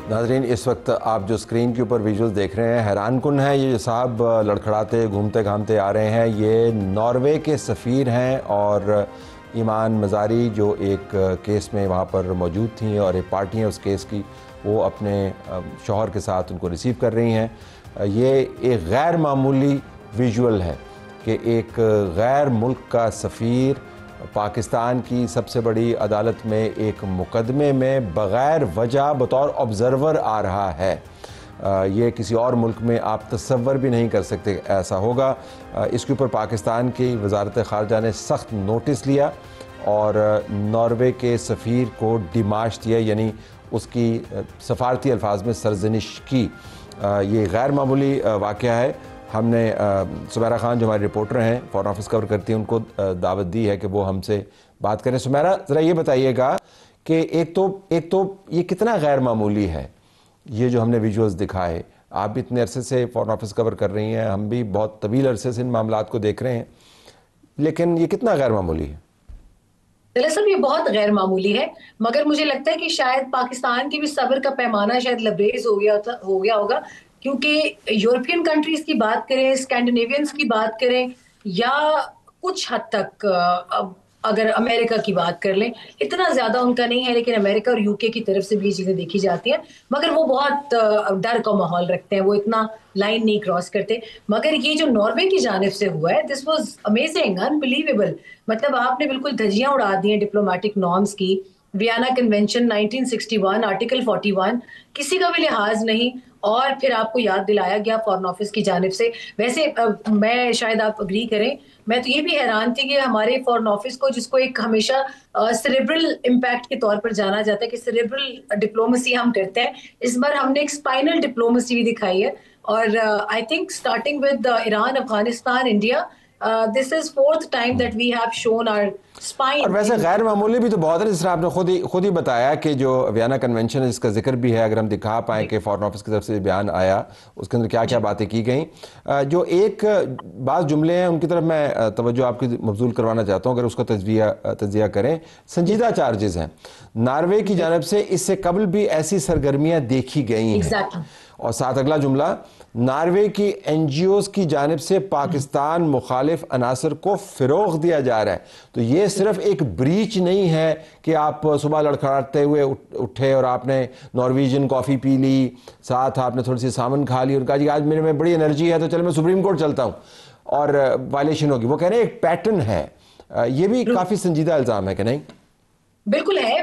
ناظرین، اس وقت آپ جو اسکرین کے اوپر ویژولز دیکھ رہے ہیں حیران کن ہے. یہ صاحب لڑکھڑاتے گھومتے گھامتے آ رہے ہیں. یہ ناروے کے سفیر ہیں اور ایمان مزاری جو ایک کیس میں وہاں پر موجود تھیں اور ایک پارٹی ہے اس کیس کی، وہ اپنے شوہر کے ساتھ ان کو ریسیو کر رہی ہیں. یہ ایک غیر معمولی ویژول ہے کہ ایک غیر ملک کا سفیر پاکستان کی سب سے بڑی عدالت میں ایک مقدمے میں بغیر وجہ بطور آبزرور آ رہا ہے. یہ کسی اور ملک میں آپ تصور بھی نہیں کر سکتے ایسا ہوگا. اس کے اوپر پاکستان کی وزارت خارجہ نے سخت نوٹس لیا اور ناروے کے سفیر کو ڈیماش دیا، یعنی اس کی سفارتی الفاظ میں سرزنش کی. یہ غیر معمولی واقعہ ہے. ہم نے سمیرہ خان جو ہماری رپورٹر ہیں، فورن آفس کور کرتی ہیں، ان کو دعوت دی ہے کہ وہ ہم سے بات کریں. سمیرہ، ذرا یہ بتائیے گا کہ ایک تو یہ کتنا غیر معمولی ہے یہ جو ہم نے ویژولز دکھائے. آپ بھی اتنے عرصے سے فورن آفس کور کر رہی ہیں، ہم بھی بہت طویل عرصے سے ان معاملات کو دیکھ رہے ہیں، لیکن یہ کتنا غیر معمولی ہے؟ دراصل یہ بہت غیر معمولی ہے، مگر مجھے لگتا ہے کہ شاید پاکستان کی بھی صبر کا پیمانہ شاید لبریز ہو گیا ہوگا، کیونکہ یورپین کنٹریز کی بات کریں، اسکینڈینیوینز کی بات کریں، یا کچھ حد تک اگر امریکہ کی بات کر لیں، اتنا زیادہ ان کا نہیں ہے، لیکن امریکہ اور یو کے کی طرف سے بھی یہ چیزیں دیکھی جاتی ہیں. مگر وہ بہت ڈر کا ماحول رکھتے ہیں، وہ اتنا لائن نہیں کراس کرتے. مگر یہ جو ناروے کی جانب سے ہوا ہے، دس واز امیزنگ، انبلیویبل. مطلب آپ نے بالکل دھجیاں اڑا دی ہیں ڈپلومیٹک نارمز کی. ویانا کنونشن 1961 آرٹیکل 41 کسی کا بھی لحاظ نہیں، اور پھر آپ کو یاد دلایا گیا فورن آفس کی جانب سے. ویسے میں شاید آپ اگری کریں، میں تو یہ بھی حیران تھی کہ ہمارے فورن آفس کو، جس کو ایک ہمیشہ سیریبرل امپیکٹ کے طور پر جانا جاتا ہے کہ سیریبرل ڈپلومیسی ہم کرتے ہیں، اس بار ہم نے ایک اسپائنل ڈپلومیسی بھی دکھائی ہے. اور I think starting with Iran, Afghanistan, India, this is fourth time that we have shown our spine. اور ویسے غیر معمولی بھی تو بہت ہے، جس طرح آپ نے خود ہی بتایا کہ جو ویانا کنونشن ہے، اس کا ذکر بھی ہے. اگر ہم دکھا پائیں کہ فورن آفس کی طرف سے بیان آیا، اس کے اندر کیا کیا باتیں کی گئیں. جو ایک بعض جملے ہیں ان کی طرف میں توجہ آپ کی مبذول کروانا چاہتا ہوں، اگر اس کا تجزیہ کریں. سنجیدہ چارجز ہیں ناروے کی جانب سے، اس سے قبل بھی ایسی سرگرمیاں دیکھی گئی ہیں. اور ساتھ اگلا جملہ، ناروے کی این جی اوز کی جانب سے پاکستان مخالف عناصر کو فروغ دیا جا رہا ہے. تو یہ صرف ایک بریچ نہیں ہے کہ آپ صبح لڑکھڑاتے ہوئے اٹھے اور آپ نے نارویجن کافی پی لی، ساتھ آپ نے تھوڑی سی سامن کھا لی اور کہا جی آج میرے میں بڑی انرجی ہے تو چلے میں سپریم کورٹ چلتا ہوں، اور وائلیشن ہوگی. وہ کہہ رہے ہیں ایک پیٹرن ہے. یہ بھی کافی سنجیدہ الزام ہے کہ نہیں؟ بالکل ہے.